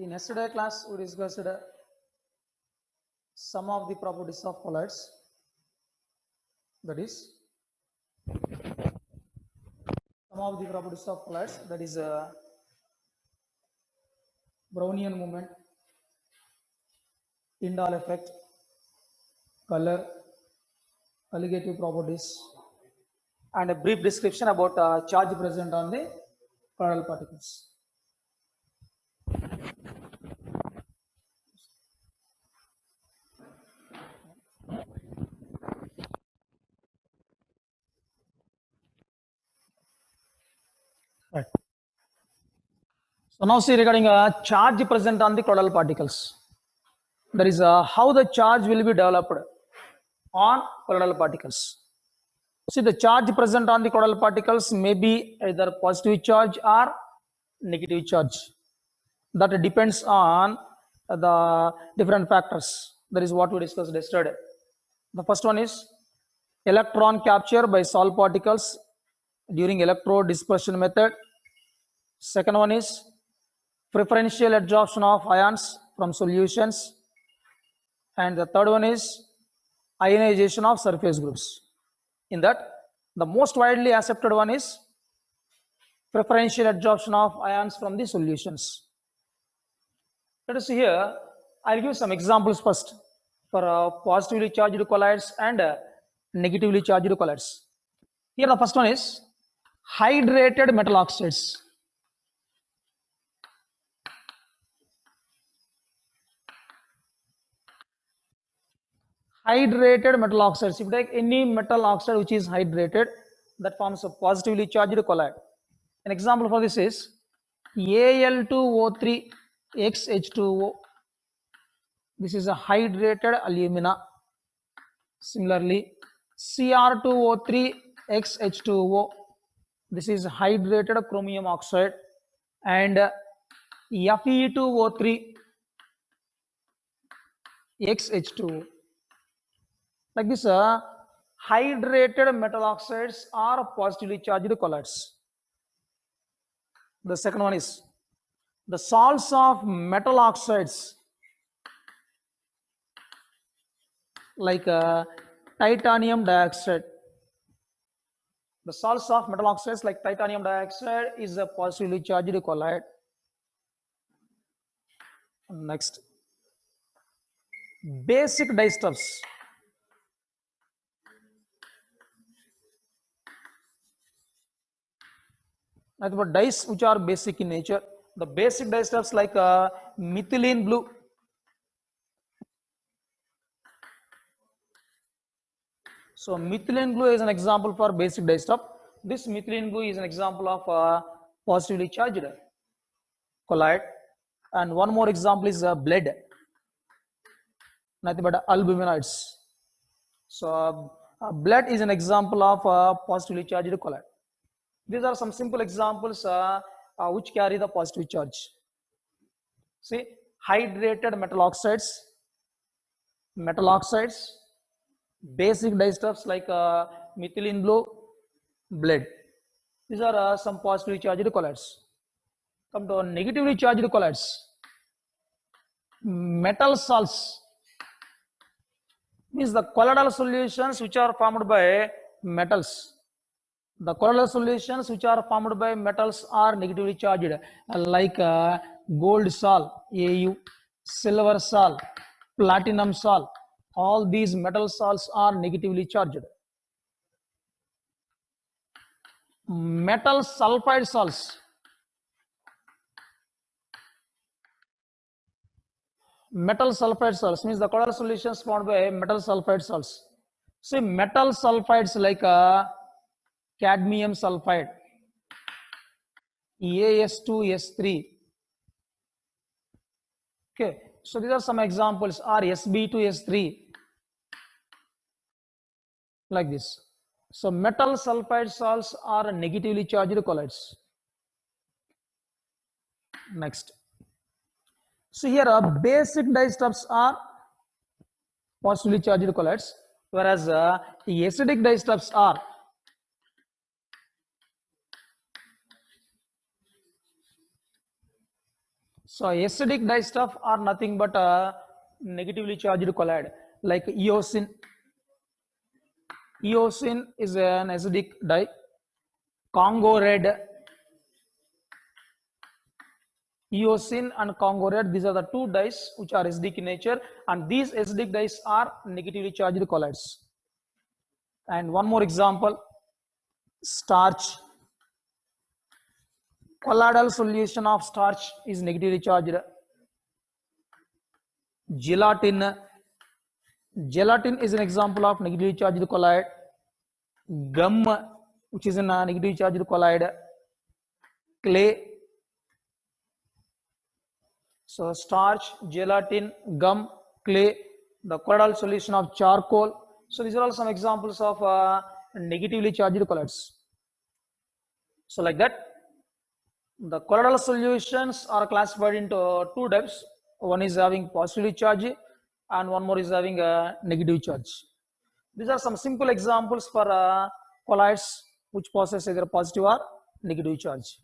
In yesterday class, we discussed some of the properties of colloids. That is, some of the properties of colloids. That is Brownian movement, Tyndall effect, color, colligative properties, and a brief description about charge present on the colloidal particles. Right. So now see regarding charge present on the colloidal particles. That is how the charge will be developed on colloidal particles. See, the charge present on the colloidal particles may be either positive charge or negative charge. That depends on the different factors. That is what we discussed yesterday. The first one is electron capture by solid particles during electrode dispersion method. Second one is preferential adsorption of ions from solutions. And the third one is ionization of surface groups. In that, the most widely accepted one is preferential adsorption of ions from the solutions. Let us see here. I'll give some examples first for positively charged colloids and negatively charged colloids. Here the first one is hydrated metal oxides. Hydrated metal oxides. If you take any metal oxide which is hydrated, that forms a positively charged colloid. An example for this is Al2O3XH2O. This is a hydrated alumina. Similarly, Cr2O3XH2O. This is hydrated chromium oxide. And Fe2O3XH2O. Like this, hydrated metal oxides are positively charged colloids. The second one is the salts of metal oxides like titanium dioxide. The salts of metal oxides like titanium dioxide is a positively charged colloid. Next, basic disturbs. Nothing but dyes which are basic in nature. The basic disturbs like methylene blue. So methylene blue is an example for basic disturb. This methylene blue is an example of positively charged colloid. And one more example is blood. Nothing but albuminoids. So blood is an example of positively charged colloid. These are some simple examples which carry the positive charge. See, hydrated metal oxides, basic disturbs like methylene blue, blood. These are some positively charged colloids. Come to negatively charged colloids. Metal salts means the colloidal solutions which are formed by metals. The colloidal solutions which are formed by metals are negatively charged, like gold salt, Au, silver salt, platinum salt. All these metal salts are negatively charged. Metal sulfide salts. Metal sulfide salts means the colloidal solutions formed by metal sulfide salts. See, metal sulfides like cadmium sulfide, As2S3. Okay, so these are some examples, or Sb2S3, like this. So metal sulfide salts are negatively charged colloids. Next. So here basic disturbs are positively charged colloids, whereas acidic disturbs are So acidic dye stuff are nothing but negatively charged colloid, like eosin. Eosin is an acidic dye. Congo red, eosin and Congo red, these are the two dyes which are acidic in nature, and these acidic dyes are negatively charged colloids. And one more example, starch. Colloidal solution of starch is negatively charged. Gelatin. Gelatin is an example of negatively charged colloid. Gum, which is a negatively charged colloid. Clay. So starch, gelatin, gum, clay, the colloidal solution of charcoal. So these are all some examples of negatively charged colloids. So like that, the colloidal solutions are classified into two types. One is having positive charge and one more is having a negative charge. These are some simple examples for colloids which possess either positive or negative charge.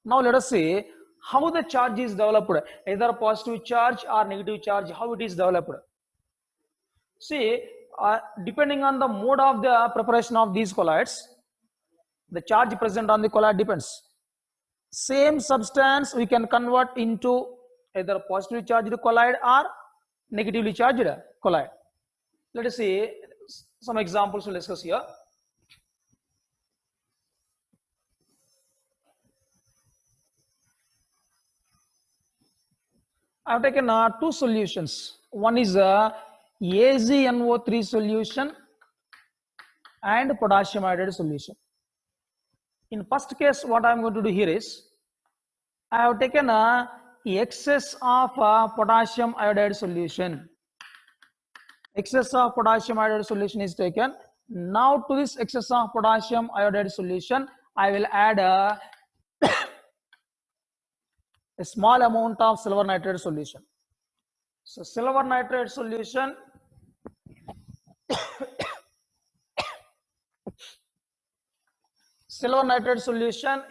Now let us see how the charge is developed, either positive charge or negative charge, how it is developed. See, depending on the mode of the preparation of these colloids, the charge present on the colloid depends. Same substance we can convert into either positively charged colloid or negatively charged colloid. Let us see some examples we'll discuss here. I have taken two solutions. One is AgNO3 solution and potassium iodide solution. In first case, what I am going to do here is, I have taken excess of potassium iodide solution. Excess of potassium iodide solution is taken. Now to this excess of potassium iodide solution, I will add a small amount of silver nitrate solution. So silver nitrate solution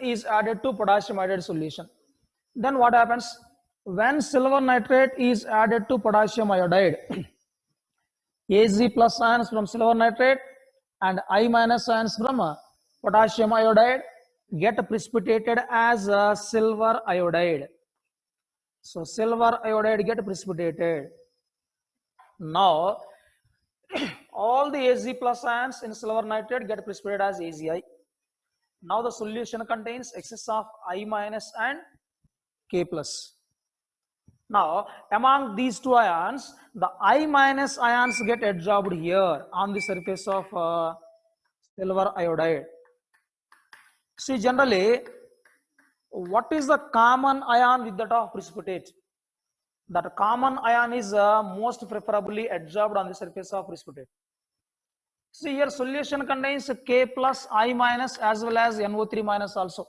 is added to potassium iodide solution. Then what happens? When silver nitrate is added to potassium iodide, Ag plus ions from silver nitrate and I minus ions from potassium iodide get precipitated as silver iodide. So silver iodide get precipitated. Now all the Ag plus ions in silver nitrate get precipitated as AgI. Now the solution contains excess of I minus and K plus. Now among these two ions, the I minus ions get adsorbed here on the surface of silver iodide. See, generally, what is the common ion with that of precipitate? That common ion is most preferably adsorbed on the surface of precipitate. See, here solution contains K plus I minus as well as NO3 minus also.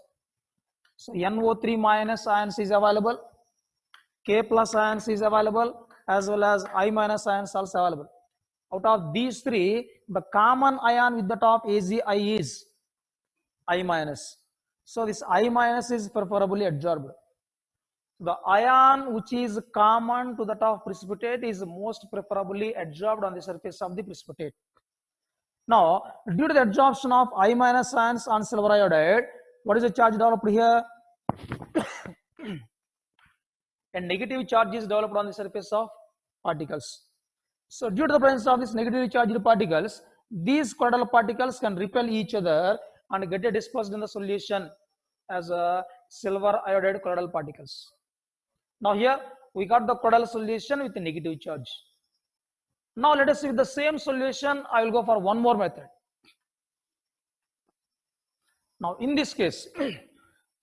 So NO3 minus ions is available, K plus ions is available, as well as I minus ions also available. Out of these three, the common ion with the top AgI is I minus. So this I minus is preferably adsorbed. The ion which is common to the top precipitate is most preferably adsorbed on the surface of the precipitate. Now, due to the adsorption of I minus ions on silver iodide, what is the charge developed here? A negative charge is developed on the surface of particles. So due to the presence of these negatively charged particles, these colloidal particles can repel each other and get dispersed in the solution as silver iodide colloidal particles. Now here we got the colloidal solution with a negative charge. Now let us see with the same solution, I will go for one more method. Now in this case,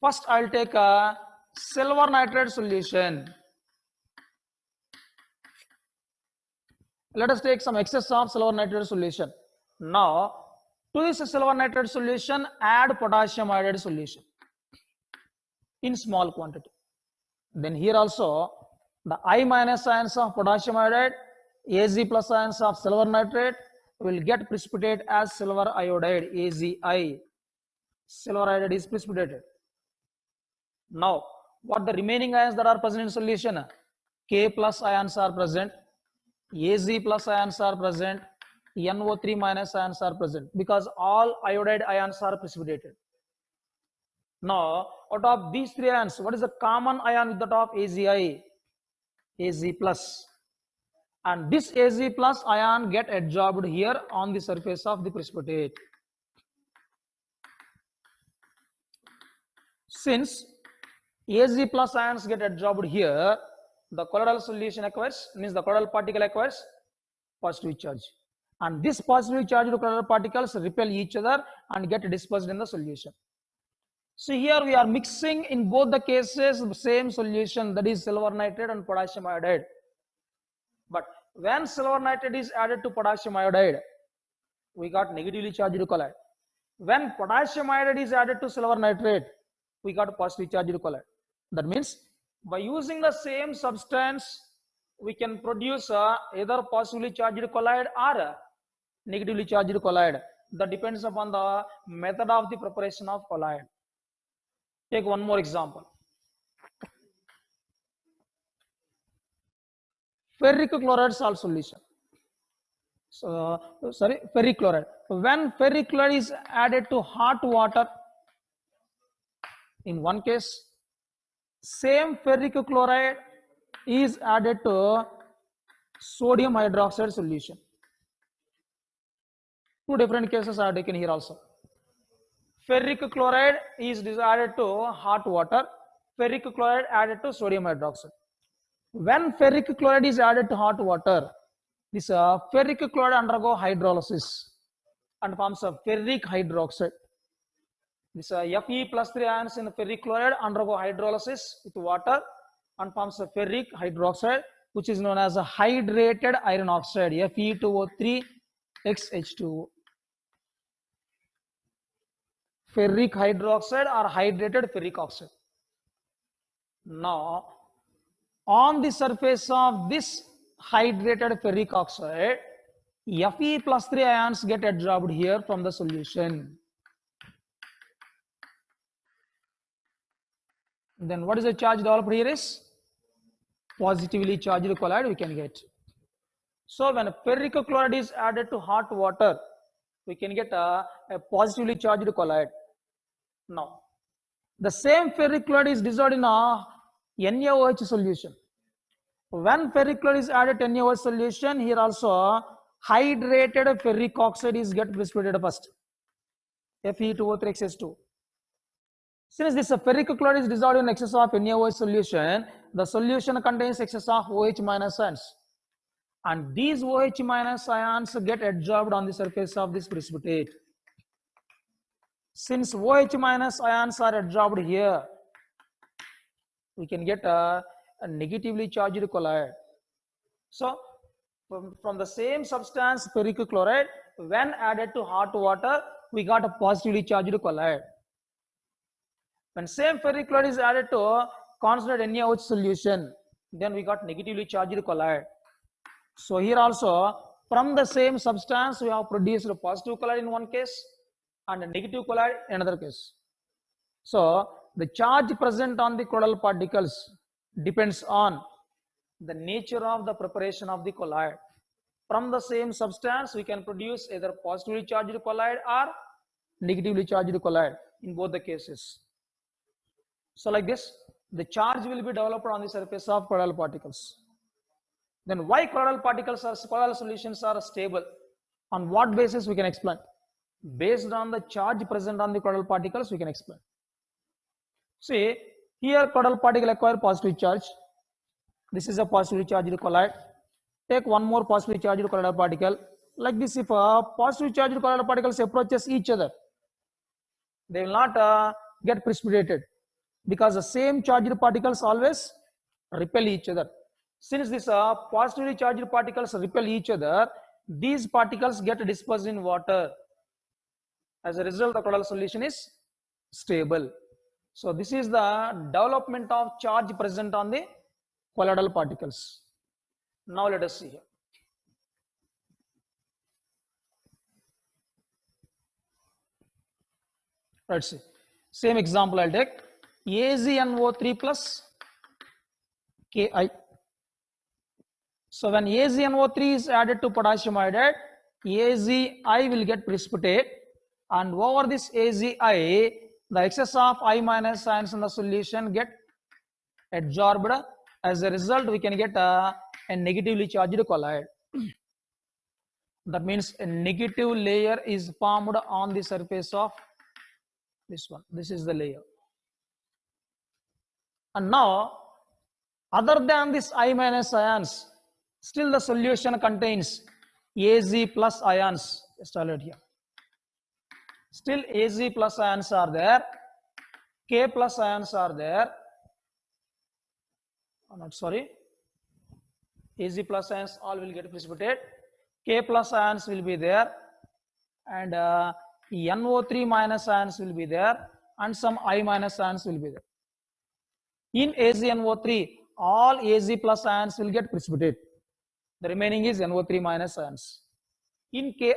first I will take a silver nitrate solution. Let us take some excess of silver nitrate solution. Now to this silver nitrate solution, add potassium iodide solution in small quantity. Then here also the I minus ions of potassium iodide, Ag plus ions of silver nitrate will get precipitated as silver iodide, AgI. Silver iodide is precipitated. Now What the remaining ions that are present in solution? K plus ions are present, Az plus ions are present, NO3 minus ions are present, because all iodide ions are precipitated. Now, out of these three ions, what is the common ion with that of AzI? Az plus. And this Az plus ion get adsorbed here on the surface of the precipitate. Since Az plus ions get adsorbed here, the colloidal solution acquires, means the colloidal particle acquires positive charge. And this positive charged colloidal particles repel each other and get dispersed in the solution. So here we are mixing in both the cases the same solution, that is silver nitrate and potassium iodide. But when silver nitrate is added to potassium iodide, we got negatively charged colloid. When potassium iodide is added to silver nitrate, we got positively charged colloid. That means by using the same substance, we can produce either positively charged colloid or negatively charged colloid. That depends upon the method of the preparation of colloid. Take one more example. Ferric chloride salt solution. So, ferric chloride. When ferric chloride is added to hot water, in one case, same ferric chloride is added to sodium hydroxide solution. Two different cases are taken here also. Ferric chloride is added to hot water, ferric chloride added to sodium hydroxide. When ferric chloride is added to hot water, this ferric chloride undergo hydrolysis and forms a ferric hydroxide. This Fe plus 3 ions in the ferric chloride undergo hydrolysis with water and forms a ferric hydroxide, which is known as a hydrated iron oxide, Fe2O3 XH2O. Ferric hydroxide or hydrated ferric oxide. Now, on the surface of this hydrated ferric oxide, Fe plus 3 ions get adsorbed here from the solution. Then what is the charge developed here is positively charged colloid we can get. So when ferric chloride is added to hot water, we can get a positively charged colloid. Now, the same ferric chloride is dissolved in a NaOH solution. When ferric chloride is added to NaOH solution, here also hydrated ferric oxide is get precipitated first, Fe2O3 XH2. Since this ferric chloride is dissolved in excess of NaOH solution, the solution contains excess of OH minus ions. And these OH minus ions get adsorbed on the surface of this precipitate. Since OH minus ions are adsorbed here, we can get a negatively charged colloid. So, from the same substance, ferric chloride, when added to hot water, we got a positively charged colloid. When same ferric chloride is added to concentrated NaOH solution, then we got negatively charged colloid. So here also, from the same substance, we have produced a positive colloid in one case and a negative colloid in another case. So the charge present on the colloidal particles depends on the nature of the preparation of the colloid. From the same substance, we can produce either positively charged colloid or negatively charged colloid in both the cases. So like this, the charge will be developed on the surface of colloidal particles. Then why colloidal solutions are stable? On what basis we can explain? Based on the charge present on the colloidal particles, we can explain. See, here colloidal particle acquire positive charge. This is a positively charged colloid. Take one more positively charged colloidal particle. Like this, if a positively charged colloidal particles approaches each other, they will not get precipitated, because the same charged particles always repel each other. Since these positively charged particles repel each other, these particles get dispersed in water. As a result, the colloidal solution is stable. So this is the development of charge present on the colloidal particles. Now let us see here. Let's see. Same example I'll take. AgNO3 plus Ki. So when AgNO3 is added to potassium iodide, AgI will get precipitate, and over this AgI, the excess of I minus ions in the solution get adsorbed. As a result, we can get a negatively charged colloid. That means a negative layer is formed on the surface of this one. This is the layer. And now, other than this I minus ions, still the solution contains Az plus ions. Just alert here. Still Az plus ions are there, K plus ions are there. Oh, not sorry. Az plus ions all will get precipitate. K plus ions will be there, and NO3 minus ions will be there, and some I minus ions will be there. In AgNO3, all Az plus ions will get precipitate. The remaining is NO3 minus ions. In Ki,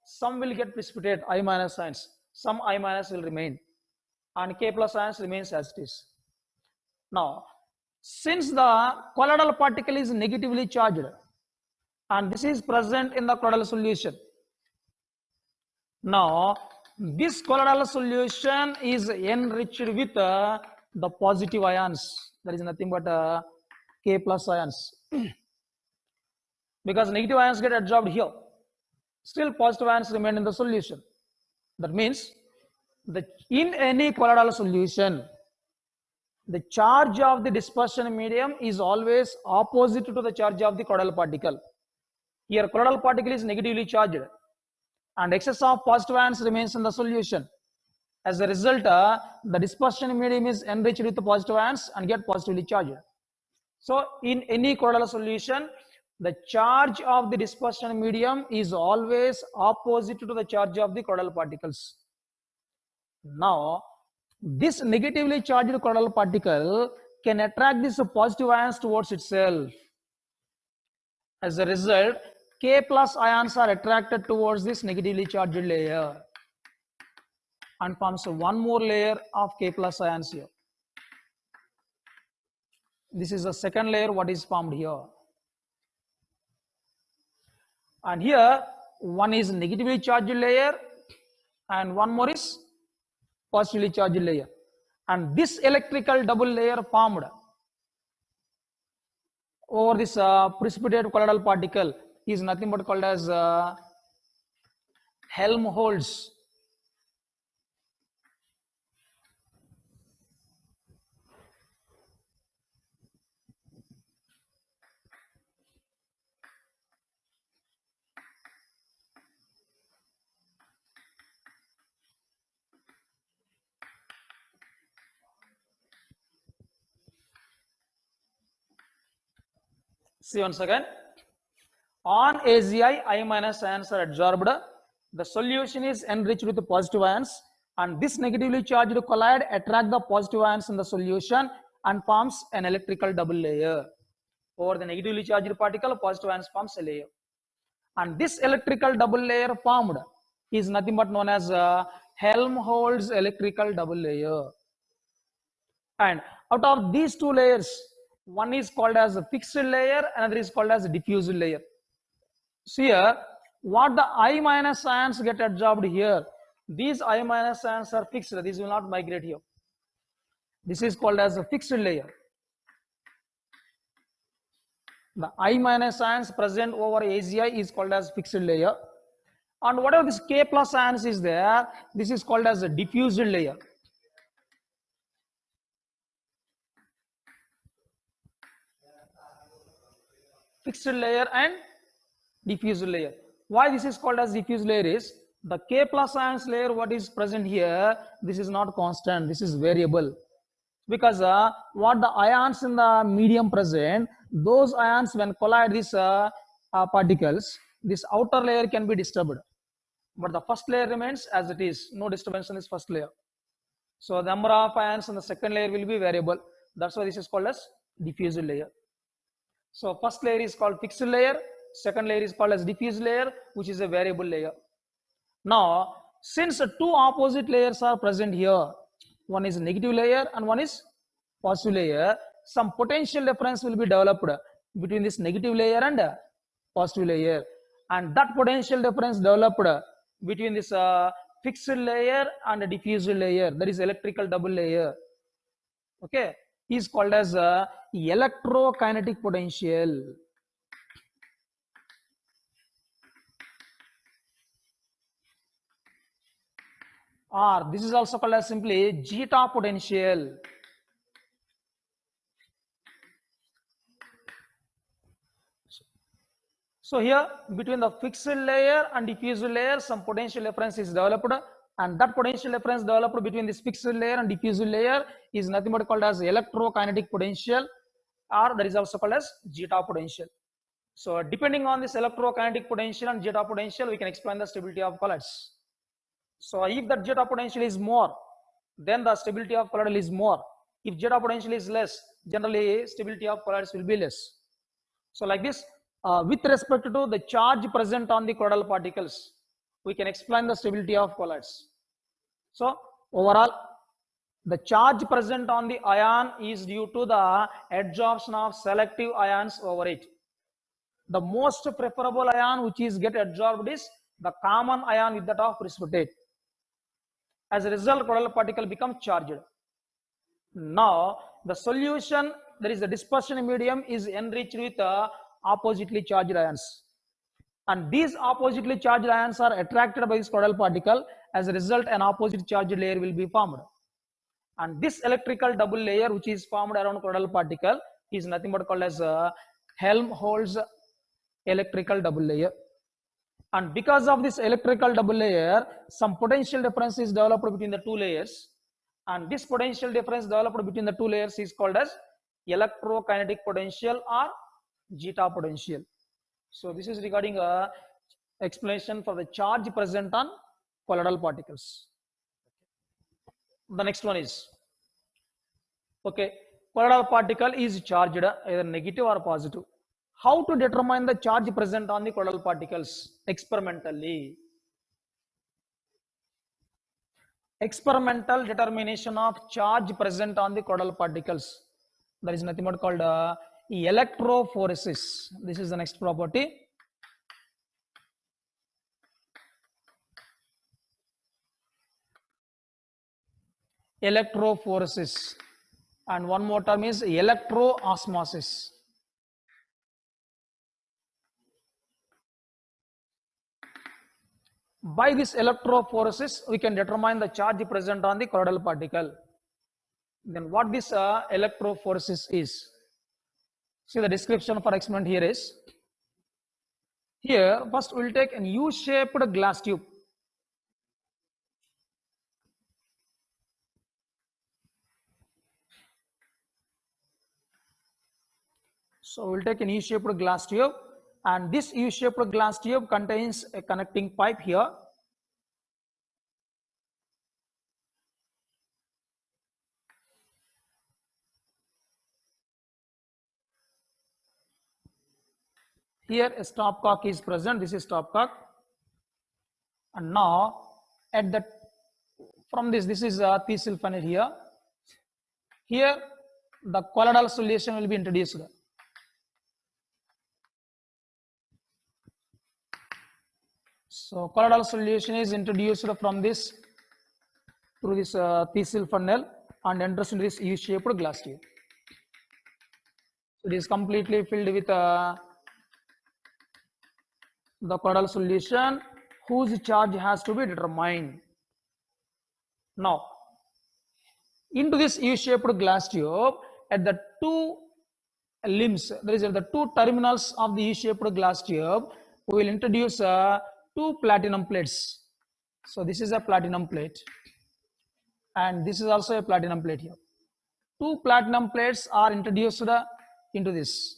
some will get precipitate, I minus ions. Some I minus will remain, and K plus ions remains as it is. Now, since the colloidal particle is negatively charged, and this is present in the colloidal solution, now this colloidal solution is enriched with the positive ions. There is nothing but K plus ions. Because negative ions get adsorbed here, still positive ions remain in the solution. That means that in any colloidal solution, the charge of the dispersion medium is always opposite to the charge of the colloidal particle. Here colloidal particle is negatively charged, and excess of positive ions remains in the solution. As a result, the dispersion medium is enriched with the positive ions and get positively charged. So in any colloidal solution, the charge of the dispersion medium is always opposite to the charge of the colloidal particles. Now, this negatively charged colloidal particle can attract these positive ions towards itself. As a result, K plus ions are attracted towards this negatively charged layer and forms one more layer of K plus ions here. This is the second layer what is formed here. And here one is negatively charged layer and one more is positively charged layer. And this electrical double layer formed over this precipitate colloidal particle is nothing but called as Helmholtz. See once again, on AgI, I minus ions are adsorbed. The solution is enriched with positive ions, and this negatively charged colloid attract the positive ions in the solution and forms an electrical double layer. Over the negatively charged particle, positive ions forms a layer. And this electrical double layer formed is nothing but known as Helmholtz electrical double layer. And out of these two layers, one is called as a fixed layer, another is called as a diffused layer. So here, what the I minus ions get adsorbed here, these I minus ions are fixed, these will not migrate here. This is called as a fixed layer. The I minus ions present over AgI is called as fixed layer. And whatever this K plus ions is there, this is called as a diffused layer. Fixed layer and diffused layer. Why this is called as diffused layer is, the K plus ions layer what is present here, this is not constant, this is variable. Because what the ions in the medium present, those ions when collide these particles, this outer layer can be disturbed. But the first layer remains as it is, no disturbance in this first layer. So the number of ions in the second layer will be variable. That's why this is called as diffused layer. So first layer is called fixed layer, second layer is called as diffused layer, which is a variable layer. Now, since two opposite layers are present here, one is negative layer and one is positive layer, some potential difference will be developed between this negative layer and positive layer, and that potential difference developed between this fixed layer and a diffused layer, that is electrical double layer, okay, is called as electrokinetic potential. Or this is also called as simply zeta potential. So here between the fixed layer and diffused layer, some potential difference is developed, and that potential difference developed between this fixed layer and diffused layer is nothing but called as electrokinetic potential, or that is also called as zeta potential. So depending on this electrokinetic potential and zeta potential, we can explain the stability of colloids. So if that zeta potential is more, then the stability of colloidal is more. If zeta potential is less, generally stability of colloids will be less. So like this, with respect to the charge present on the colloidal particles, we can explain the stability of colloids. So overall, the charge present on the ion is due to the adsorption of selective ions over it. The most preferable ion which is get adsorbed is the common ion with that of precipitate. As a result, colloidal particle becomes charged. Now the solution, that is the dispersion medium, is enriched with oppositely charged ions, and these oppositely charged ions are attracted by this colloidal particle. As a result, an opposite charged layer will be formed, and this electrical double layer which is formed around colloidal particle is nothing but called as Helmholtz electrical double layer. And because of this electrical double layer, some potential difference is developed between the two layers, and this potential difference developed between the two layers is called as electrokinetic potential or zeta potential. So this is regarding a explanation for the charge present on colloidal particles. The next one is, okay, colloidal particle is charged either negative or positive. How to determine the charge present on the colloidal particles? Experimentally. Experimental determination of charge present on the colloidal particles. There is nothing but called electrophoresis. This is the next property. Electrophoresis, and one more term is electroosmosis. By this electrophoresis, we can determine the charge present on the colloidal particle. Then what this electrophoresis is? See the description for experiment here is, here first we will take an U-shaped glass tube. So we will take an U-shaped glass tube, and this U-shaped glass tube contains a connecting pipe here. Here a stopcock is present. This is stopcock, and now at the from this is a Thiesel funnel here. Here the colloidal solution will be introduced. So colloidal solution is introduced from this through this Thiesel funnel and enters into this U-shaped glass tube. It is completely filled with the colloidal solution whose charge has to be determined. Now, into this U-shaped glass tube, at the two limbs, there is at the two terminals of the U-shaped glass tube, we will introduce two platinum plates. So this is a platinum plate, and this is also a platinum plate here. Two platinum plates are introduced into this.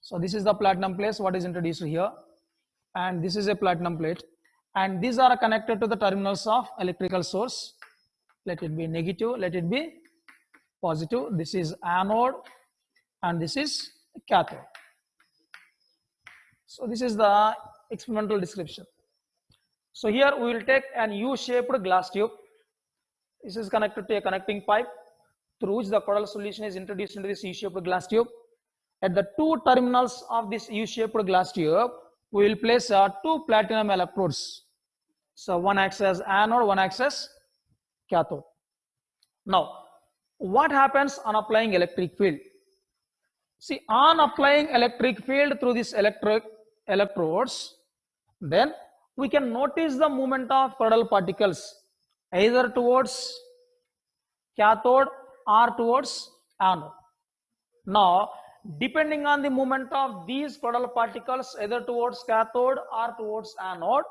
So this is the platinum plate what is introduced here, and this is a platinum plate, and these are connected to the terminals of electrical source. Let it be negative, let it be positive. This is anode and this is cathode. So this is the experimental description. So here we will take an U-shaped glass tube, This is connected to a connecting pipe through which the Cordell solution is introduced into this U-shaped glass tube. At the two terminals of this U-shaped glass tube, we will place two platinum electrodes. So one acts as anode, one acts as cathode. Now, what happens on applying electric field? See, on applying electric field through these electrodes, then we can notice the movement of Cordell particles either towards cathode or towards anode. Now, depending on the movement of these Cordell particles either towards cathode or towards anode,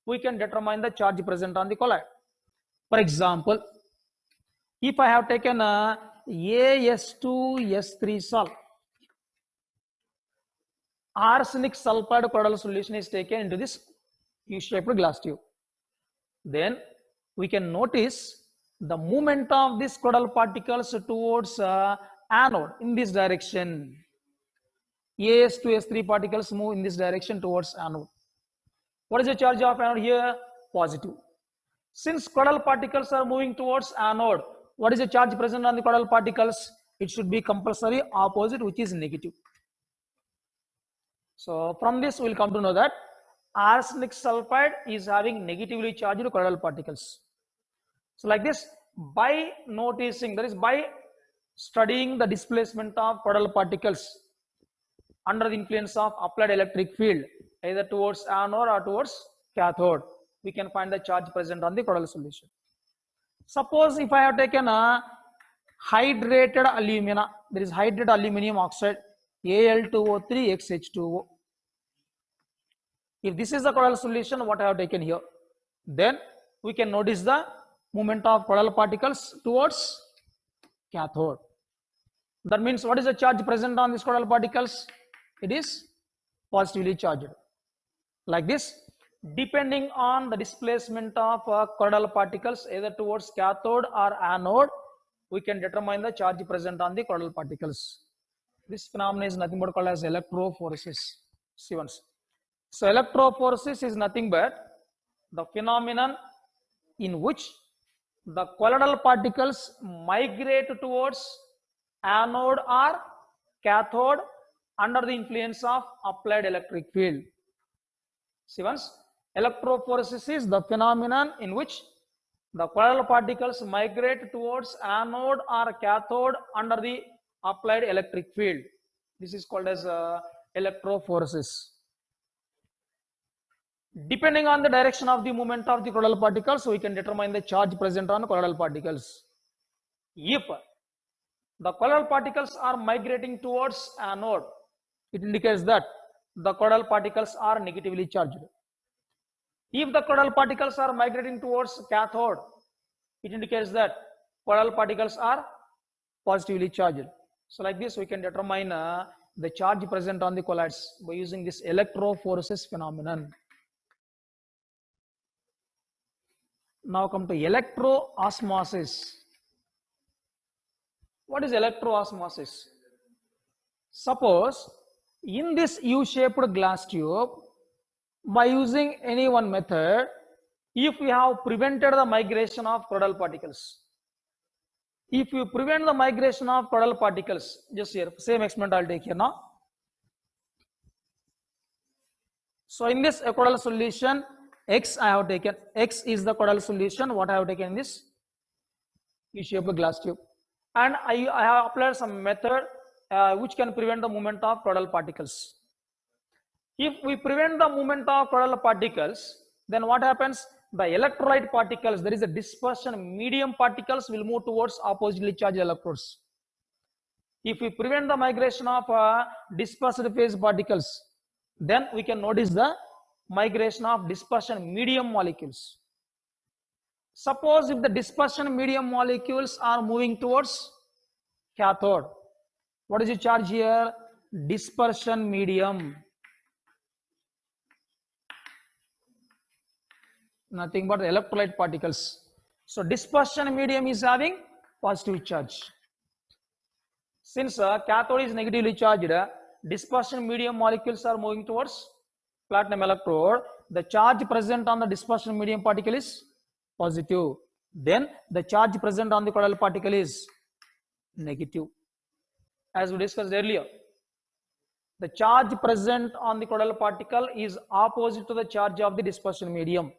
we can determine the charge present on the colloid. For example, if I have taken a AS2S3 salt, arsenic sulfide Cordell solution is taken into this U-shaped glass tube. Then we can notice the movement of these Cordell particles towards anode in this direction. AS2S3 particles move in this direction towards anode. What is the charge of anode here? Positive. Since Cordell particles are moving towards anode, what is the charge present on the Cordell particles? It should be compulsory opposite, which is negative. So from this we will come to know that arsenic sulfide is having negatively charged Cordell particles. So like this, by noticing, that is by studying the displacement of Cordell particles under the influence of applied electric field, either towards anode or towards cathode, we can find the charge present on the Cordell solution. Suppose if I have taken a hydrated alumina, there is hydrated aluminium oxide, Al2O3 XH2O. If this is the Cordell solution, what I have taken here, then we can notice the movement of Cordell particles towards cathode. That means what is the charge present on these Cordell particles? It is positively charged. Like this, depending on the displacement of Cordell particles either towards cathode or anode, we can determine the charge present on the Cordell particles. This phenomenon is nothing but called as electrophoresis. See once. So electrophoresis is nothing but the phenomenon in which the colloidal particles migrate towards anode or cathode under the influence of applied electric field. See once, electrophoresis is the phenomenon in which the colloidal particles migrate towards anode or cathode under the applied electric field. This is called as electrophoresis. Depending on the direction of the movement of the Cordell particles, we can determine the charge present on Cordell particles. If the Cordell particles are migrating towards anode, it indicates that the Cordell particles are negatively charged. If the Cordell particles are migrating towards cathode, it indicates that Cordell particles are positively charged. So like this, we can determine the charge present on the colloids by using this electrophoresis phenomenon. Now come to electroosmosis. What is electroosmosis? Suppose in this U-shaped glass tube, by using any one method, if we have prevented the migration of Cordell particles, if you prevent the migration of Cordell particles, just here, same experiment I'll take here now. So in this Cordell solution, X I have taken, X is the Cordell solution, what I have taken in this U-shaped glass tube. And I have applied some method which can prevent the movement of Cordell particles. If we prevent the movement of Cordell particles, then what happens? The electrolyte particles, there is a dispersion, medium particles will move towards oppositely charged electrodes. If we prevent the migration of dispersed phase particles, then we can notice the migration of dispersion medium molecules. Suppose if the dispersion medium molecules are moving towards cathode, what is the charge here? Dispersion medium. Nothing but electrolyte particles. So dispersion medium is having positive charge. Since cathode is negatively charged, dispersion medium molecules are moving towards platinum electrode. The charge present on the dispersion medium particle is positive. then the charge present on the colloidal particle is negative. As we discussed earlier, the charge present on the colloidal particle is opposite to the charge of the dispersion medium.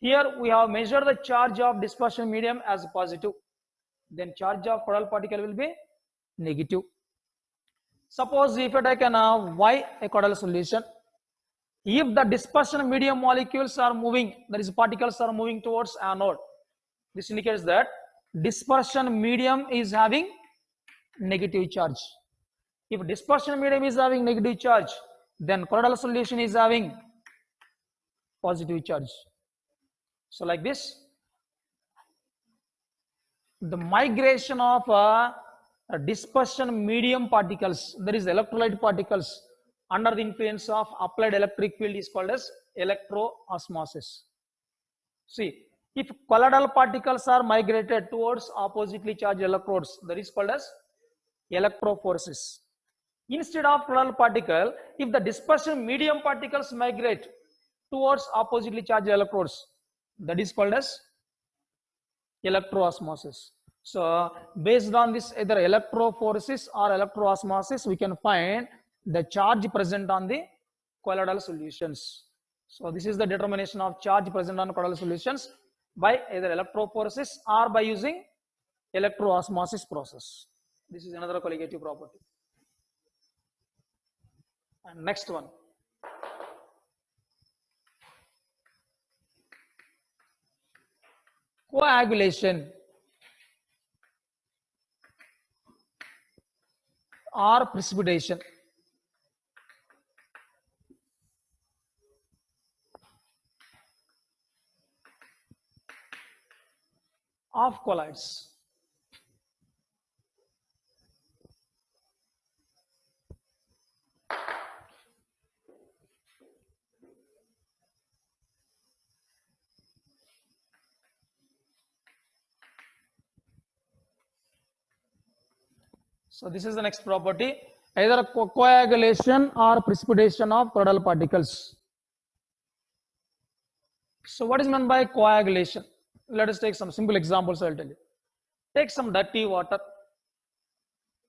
Here we have measured the charge of dispersion medium as positive, then charge of colloidal particle will be negative. Suppose if I take an Y a colloidal solution, if the dispersion medium molecules are moving, that is particles are moving towards anode, this indicates that dispersion medium is having negative charge. If dispersion medium is having negative charge, then colloidal solution is having positive charge. So like this, the migration of dispersion medium particles, that is electrolyte particles, under the influence of applied electric field is called as electroosmosis. See, if colloidal particles are migrated towards oppositely charged electrodes, that is called as electrophoresis. Instead of colloidal particle, if the dispersion medium particles migrate towards oppositely charged electrodes, that is called as electroosmosis. So based on this either electrophoresis or electroosmosis, we can find the charge present on the colloidal solutions. So this is the determination of charge present on colloidal solutions by either electrophoresis or by using electroosmosis process. This is another colligative property. And next one, coagulation or precipitation. Of colloids. So this is the next property, either coagulation or precipitation of colloidal particles. So what is meant by coagulation? Let us take some simple examples. I'll tell you. Take some dirty water,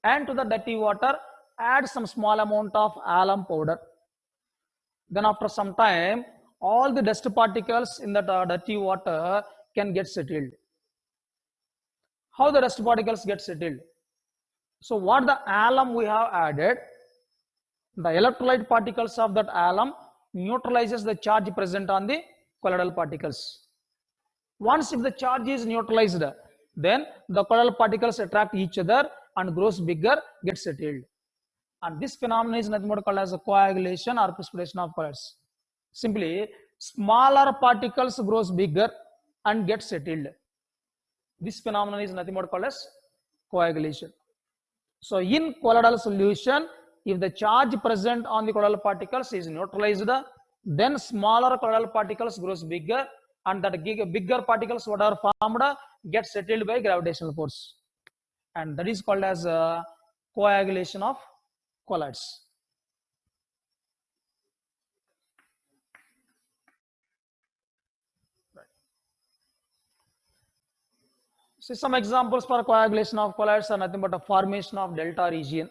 and to the dirty water add some small amount of alum powder. Then after some time, all the dust particles in that dirty water can get settled. How the dust particles get settled? So what the alum we have added, the electrolyte particles of that alum neutralizes the charge present on the colloidal particles. Once if the charge is neutralized, then the colloidal particles attract each other and grows bigger, gets settled. And this phenomenon is nothing but called as a coagulation or precipitation of colloids. Simply, smaller particles grows bigger and get settled. This phenomenon is nothing but called as coagulation. So in colloidal solution, if the charge present on the colloidal particles is neutralized, then smaller colloidal particles grows bigger, and that bigger particles what are formed get settled by gravitational force, and that is called as coagulation of colloids. So some examples for coagulation of colloids are nothing but a formation of delta region,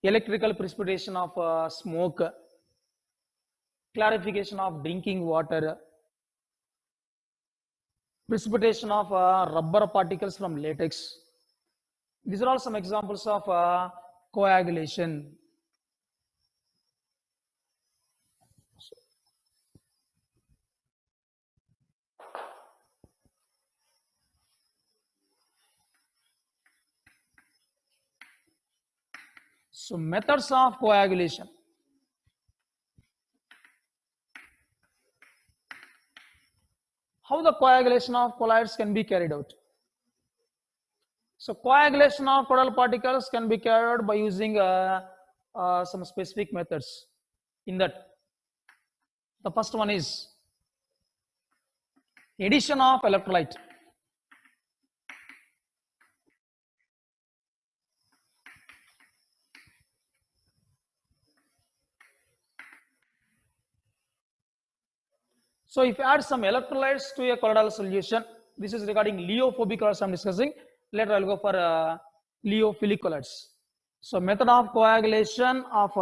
electrical precipitation of smoke, clarification of drinking water, precipitation of rubber particles from latex. These are all some examples of coagulation. So methods of coagulation. How the coagulation of colloids can be carried out? So coagulation of colloidal particles can be carried out by using some specific methods. In that, the first one is addition of electrolyte. So if you add some electrolytes to a colloidal solution, this is regarding liophobic colloids I'm discussing. Later I'll go for liophilic colloids. So method of coagulation of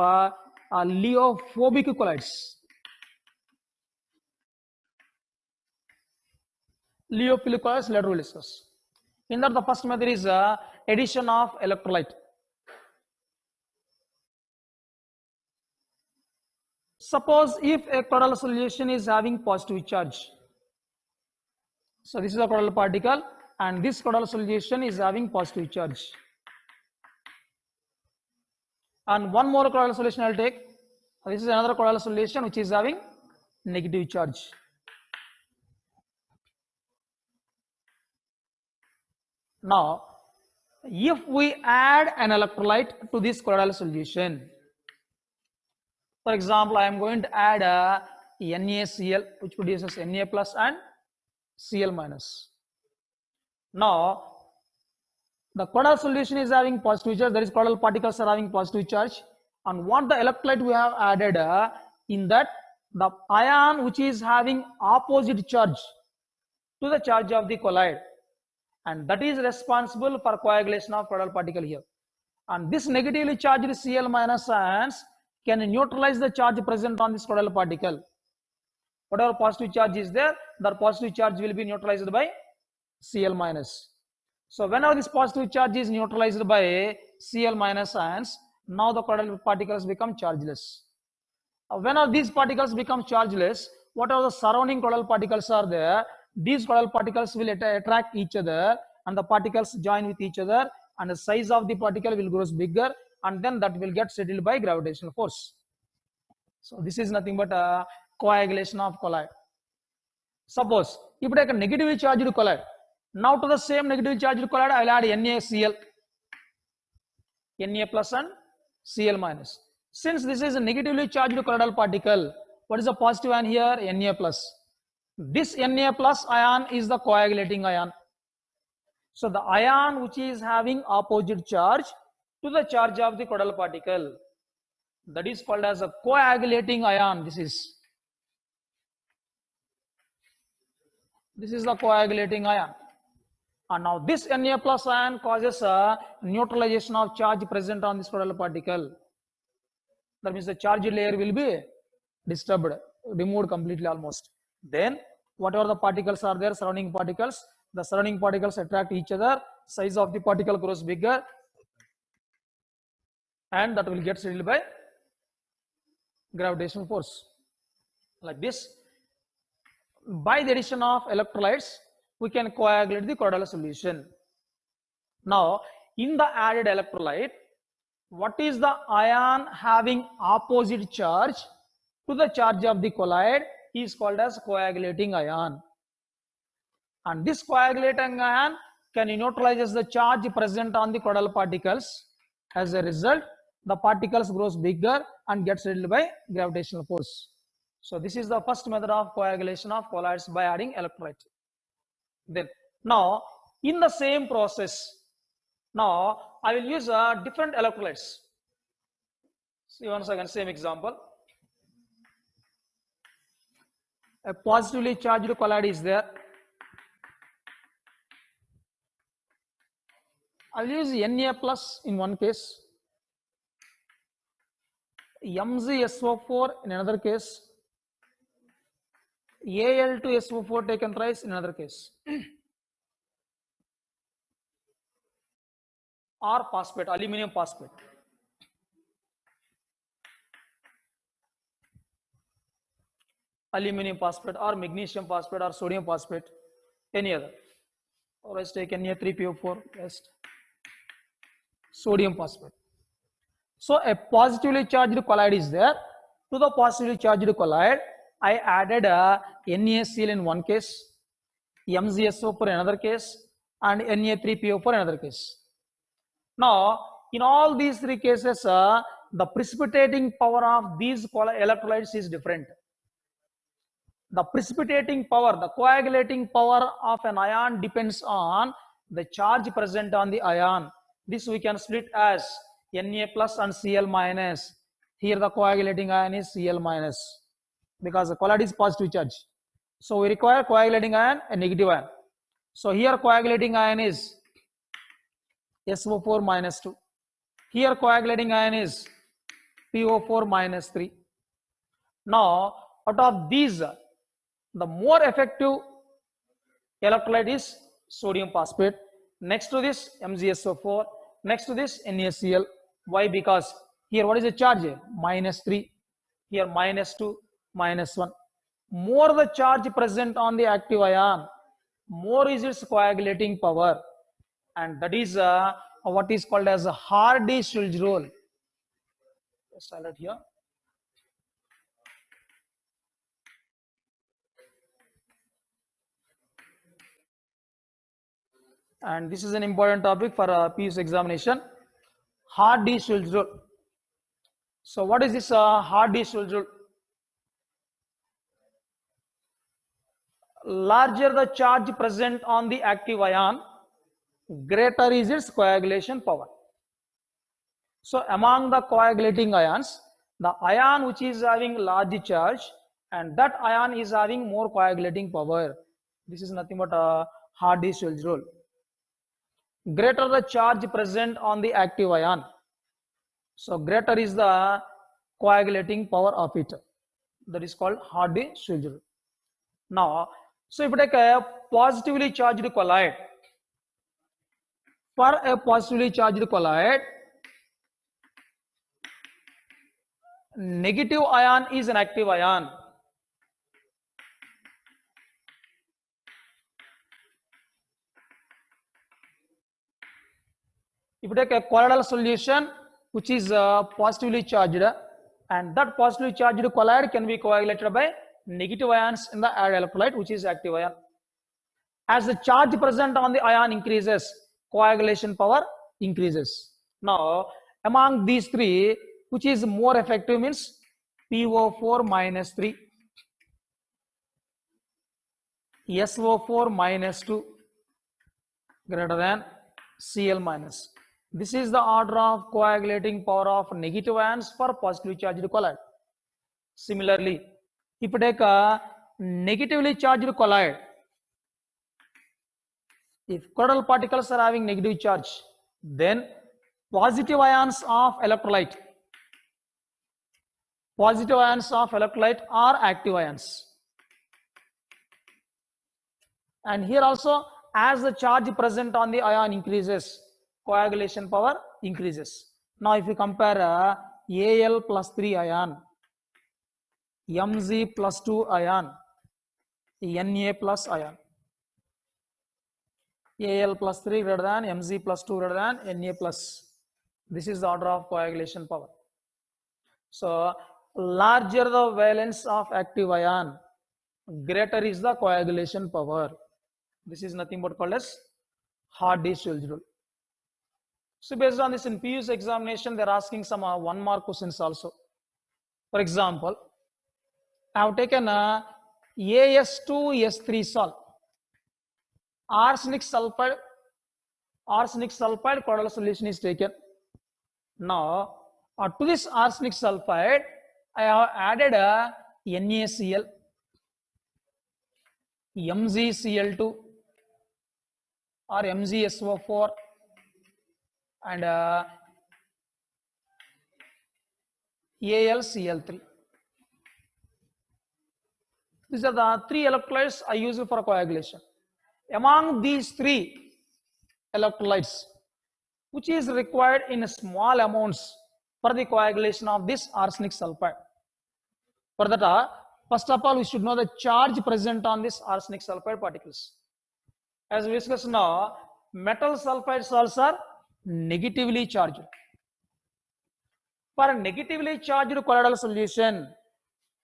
liophobic colloids. Liophilic colloids later we'll discuss. In that the first method is addition of electrolyte. Suppose if a colloidal solution is having positive charge. So this is a colloidal particle and this colloidal solution is having positive charge. And one more colloidal solution I'll take. This is another colloidal solution which is having negative charge. Now, if we add an electrolyte to this colloidal solution, for example, I am going to add a NaCl which produces Na plus and Cl minus. Now, the colloidal solution is having positive charge, that is colloidal particles are having positive charge, and what the electrolyte we have added in that the ion which is having opposite charge to the charge of the colloid, and that is responsible for coagulation of colloidal particle here. And this negatively charged Cl minus ions can neutralize the charge present on this colloidal particle. Whatever positive charge is there, the positive charge will be neutralized by Cl minus. So whenever this positive charge is neutralized by Cl minus ions, now the colloidal particles become chargeless. Whenever these particles become chargeless, whatever the surrounding colloidal particles are there, these colloidal particles will attract each other and the particles join with each other and the size of the particle will grow bigger and then that will get settled by gravitational force. So this is nothing but a coagulation of colloid. Suppose if you take a negatively charged colloid, now to the same negatively charged colloid I will add NaCl, Na plus and Cl minus. Since this is a negatively charged colloidal particle, what is the positive ion here? Na plus. This Na plus ion is the coagulating ion. So the ion which is having opposite charge to the charge of the colloidal particle, that is called as a coagulating ion. This is the coagulating ion. And now this Na plus ion causes a neutralization of charge present on this colloidal particle. That means the charge layer will be disturbed, removed completely almost. Then whatever the particles are there, surrounding particles, the surrounding particles attract each other, size of the particle grows bigger and that will get settled by gravitational force. Like this, by the addition of electrolytes, we can coagulate the colloidal solution. Now, in the added electrolyte, what is the ion having opposite charge to the charge of the colloid is called as coagulating ion. And this coagulating ion can neutralize the charge present on the colloidal particles. As a result, the particles grows bigger and gets settled by gravitational force. So this is the first method of coagulation of colloids by adding electrolyte. Then now in the same process, now I will use different electrolytes. See once again same example. A positively charged colloid is there. I will use Na plus in one case, MgSO4 in another case, Al2SO4 taken thrice in another case, or phosphate, aluminum phosphate. Aluminum phosphate or magnesium phosphate or sodium phosphate, any other. Or let's take Na3PO4 rest, sodium phosphate. So a positively charged colloid is there. To the positively charged colloid, I added a NaCl in one case, MgSO4 in another case, and Na3PO4 in another case. Now, in all these three cases, the precipitating power of these electrolytes is different. The precipitating power, the coagulating power of an ion depends on the charge present on the ion. This we can split as Na plus and Cl minus. Here the coagulating ion is Cl minus because the colloid is positive charge. So we require coagulating ion and negative ion. So here coagulating ion is SO4 minus 2. Here coagulating ion is PO4 minus 3. Now out of these, the more effective electrolyte is sodium phosphate. Next to this MgSO4. Next to this NaCl. Why? Because here what is the charge? Minus 3. Here minus 2, minus 1. More the charge present on the active ion, more is its coagulating power, and that is what is called as a Hardy-Schulze rule. Just highlight here. And this is an important topic for PUC examination. Hardy-Schulze rule. So what is this Hardy-Schulze rule? Larger the charge present on the active ion, greater is its coagulation power. So among the coagulating ions, the ion which is having large charge and that ion is having more coagulating power. This is nothing but a Hardy-Schulze rule. Greater the charge present on the active ion, so greater is the coagulating power of it. That is called Hardy-Schulze rule. Now, so if you take a positively charged colloid, for a positively charged colloid, negative ion is an active ion. If you take a colloidal solution which is positively charged, and that positively charged colloid can be coagulated by negative ions in the add electrolyte which is active ion. As the charge present on the ion increases, coagulation power increases. Now, among these three, which is more effective means PO4 minus 3, SO4 minus 2 greater than Cl minus. This is the order of coagulating power of negative ions for positively charged colloid. Similarly, if you take a negatively charged colloid, if colloidal particles are having negative charge, then positive ions of electrolyte are active ions. And here also, as the charge present on the ion increases, coagulation power increases. Now if you compare Al plus 3 ion, Mg plus 2 ion, Na plus ion, Al plus 3 greater than Mg plus 2 greater than Na plus. This is the order of coagulation power. So larger the valence of active ion, greater is the coagulation power. This is nothing but called as Hardy-Schulze rule. So based on this, in PUC examination, they're asking some 1 mark questions also. For example, I have taken As2S3 salt, arsenic sulfide colloidal solution is taken. Now, to this arsenic sulfide, I have added NaCl, MgCl2 or MgSO4 and AlCl3. These are the three electrolytes I use for coagulation. Among these three electrolytes, which is required in small amounts for the coagulation of this arsenic sulfide? For that, first of all, we should know the charge present on this arsenic sulfide particles. As we discussed now, metal sulfide salts are negatively charged. For a negatively charged colloidal solution,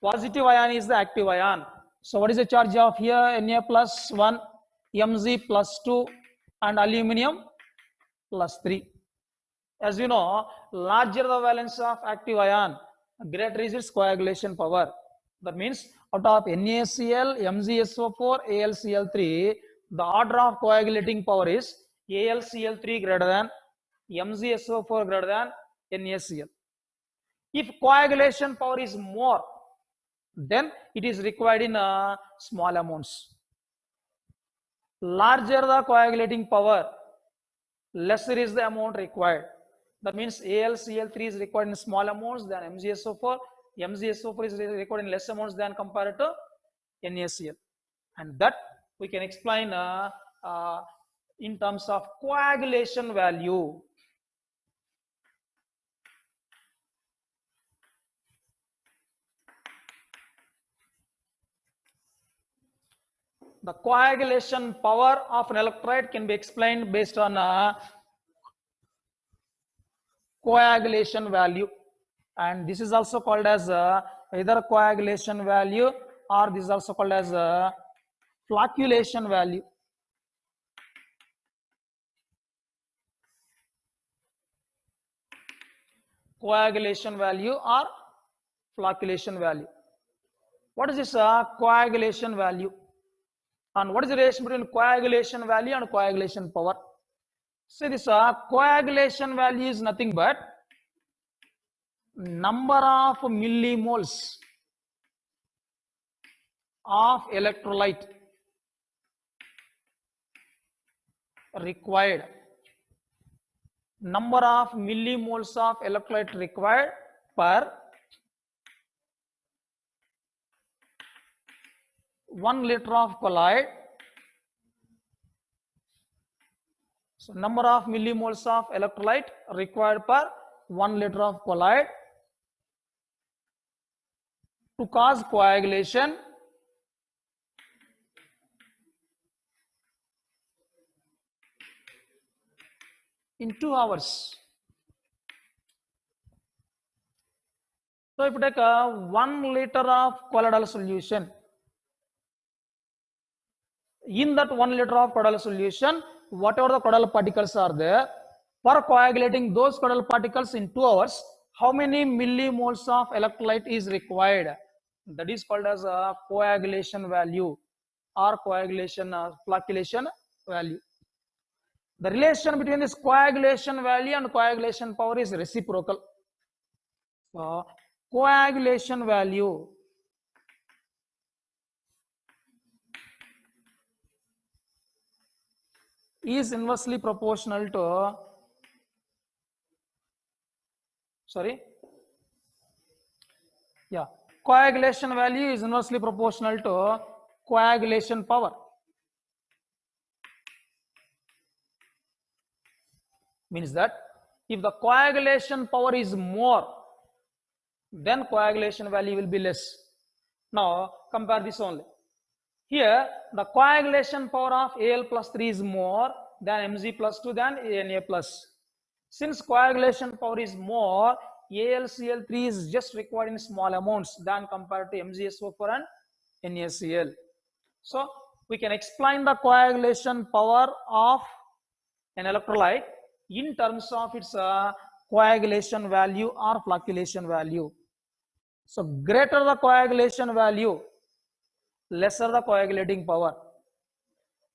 positive ion is the active ion. So what is the charge of here? Na plus 1, Mg plus 2 and aluminum plus 3. As you know, larger the valence of active ion, greater is its coagulation power. That means out of NaCl, MgSO4, AlCl3, the order of coagulating power is AlCl3 greater than MgSO4 greater than NaCl. If coagulation power is more, then it is required in small amounts. Larger the coagulating power, lesser is the amount required. That means AlCl3 is required in small amounts than MgSO4. MgSO4 is required in less amounts than compared to NaCl. And that we can explain in terms of coagulation value. The coagulation power of an electrolyte can be explained based on coagulation value, and this is also called as either coagulation value or this is also called as flocculation value. Coagulation value or flocculation value. What is this coagulation value? And what is the relation between coagulation value and coagulation power? So this coagulation value is nothing but number of millimoles of electrolyte required. Number of millimoles of electrolyte required per 1 liter of colloid. So number of millimoles of electrolyte required per 1 liter of colloid to cause coagulation in 2 hours. So if you take 1 liter of colloidal solution, in that 1 liter of colloidal solution, whatever the colloidal particles are there, for coagulating those colloidal particles in 2 hours, how many millimoles of electrolyte is required? That is called as a coagulation value or coagulation flocculation value. The relation between this coagulation value and coagulation power is reciprocal. So coagulation value is inversely proportional to coagulation value is inversely proportional to coagulation power. Means that if the coagulation power is more, then coagulation value will be less. Now compare this only. Here the coagulation power of Al plus 3 is more than Mg plus 2 than Na plus. Since coagulation power is more, AlCl3 is just required in small amounts than compared to MgSO4 and NaCl. So we can explain the coagulation power of an electrolyte in terms of its coagulation value or flocculation value. So greater the coagulation value, lesser the coagulating power.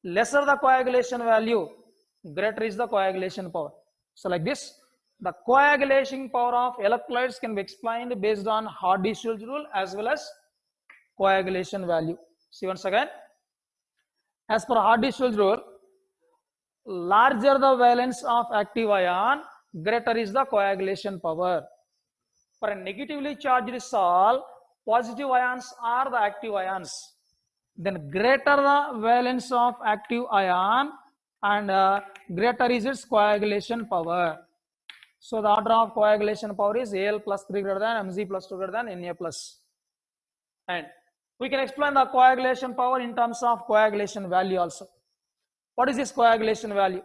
Lesser the coagulation value, greater is the coagulation power. So like this, the coagulation power of electrolytes can be explained based on Hardy-Schulze rule as well as coagulation value. See once again, as per Hardy-Schulze rule, larger the valence of active ion, greater is the coagulation power. For a negatively charged salt, positive ions are the active ions. Then greater the valence of active ion and greater is its coagulation power. So the order of coagulation power is Al plus 3 greater than Mg plus 2 greater than Na plus. And we can explain the coagulation power in terms of coagulation value also. What is this coagulation value?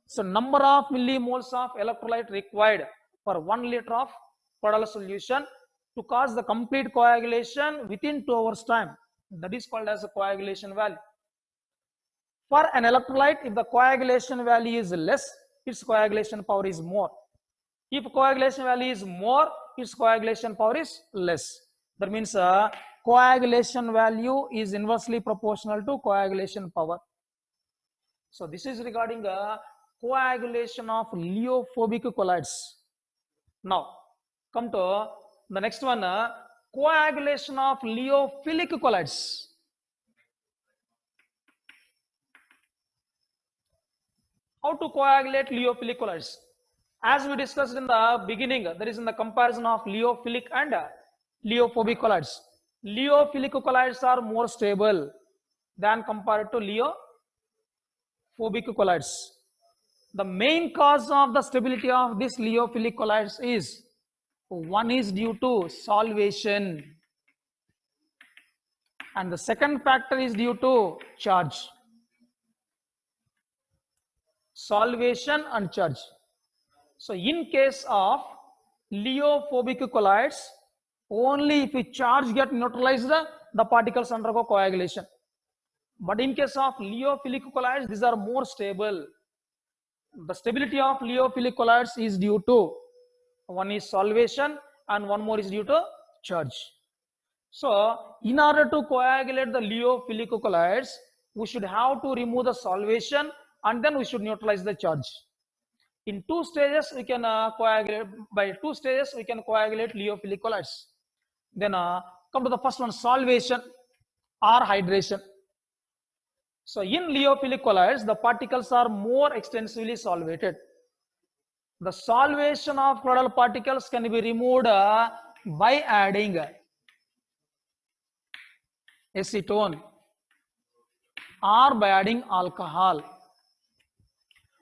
So number of millimoles of electrolyte required for 1 liter of colloidal solution to cause the complete coagulation within 2 hours time. That is called as a coagulation value. For an electrolyte, if the coagulation value is less, its coagulation power is more. If coagulation value is more, its coagulation power is less. That means coagulation value is inversely proportional to coagulation power. So this is regarding coagulation of lyeophobic colloids. Now come to the next one, coagulation of lyophilic colloids. How to coagulate lyophilic colloids? As we discussed in the beginning, there is in the comparison of lyophilic and lyophobic colloids. Lyophilic colloids are more stable than compared to lyophobic colloids. The main cause of the stability of this lyophilic colloids is, one is due to solvation, and the second factor is due to charge. Solvation and charge. So in case of lyophobic colloids, only if a charge get neutralized, the particles undergo coagulation. But in case of lyophilic colloids, these are more stable. The stability of lyophilic colloids is due to, one is solvation and one more is due to charge. So in order to coagulate the lyophilic colloids, we should have to remove the solvation and then we should neutralize the charge. In two stages we can coagulate, by two stages we can coagulate lyophilic colloids. Then come to the first one, solvation or hydration. So in lyophilic colloids, the particles are more extensively solvated. The solvation of colloidal particles can be removed by adding acetone or by adding alcohol.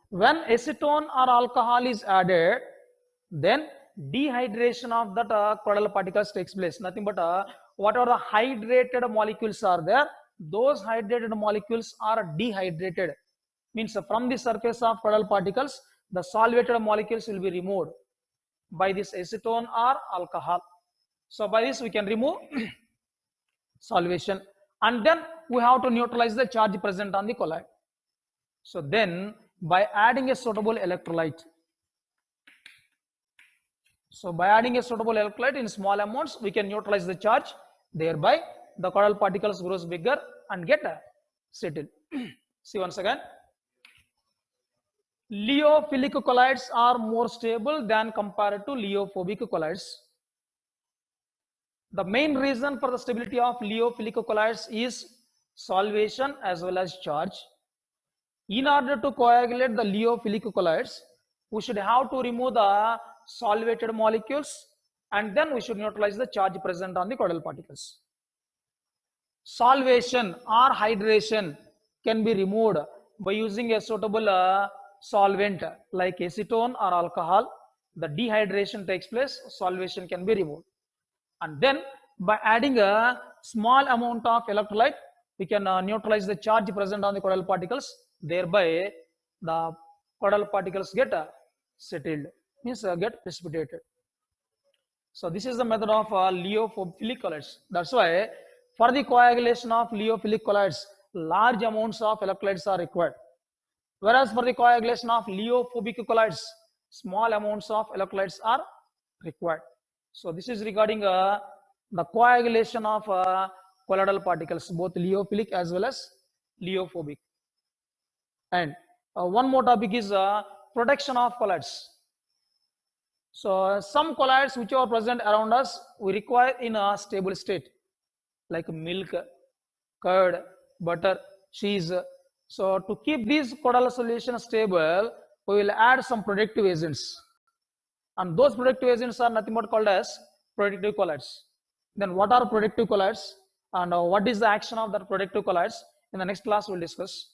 When acetone or alcohol is added, then dehydration of that colloidal particles takes place. Nothing but whatever the hydrated molecules are there, those hydrated molecules are dehydrated. Means from the surface of colloidal particles, the solvated molecules will be removed by this acetone or alcohol. So by this we can remove solvation, and then we have to neutralize the charge present on the colloid. So then by adding a suitable electrolyte, in small amounts, we can neutralize the charge. Thereby the colloidal particles grows bigger and get settled. See once again, lyophilic colloids are more stable than compared to lyophobic colloids. The main reason for the stability of lyophilic colloids is solvation as well as charge. In order to coagulate the lyophilic colloids, we should have to remove the solvated molecules and then we should neutralize the charge present on the colloidal particles. Solvation or hydration can be removed by using a suitable solvent like acetone or alcohol. The dehydration takes place, solvation can be removed. And then by adding a small amount of electrolyte, we can neutralize the charge present on the colloidal particles. Thereby the colloidal particles get settled, means get precipitated. So this is the method of lyophilic colloids. That's why for the coagulation of lyophilic colloids, large amounts of electrolytes are required. Whereas for the coagulation of lyophobic colloids, small amounts of electrolytes are required. So this is regarding the coagulation of colloidal particles, both lyophilic as well as lyophobic. And one more topic is protection of colloids. So some colloids which are present around us, we require in a stable state, like milk, curd, butter, cheese. So to keep these colloidal solutions stable, we will add some protective agents. And those protective agents are nothing but called as protective colloids. Then what are protective colloids and what is the action of that protective colloids? In the next class we will discuss.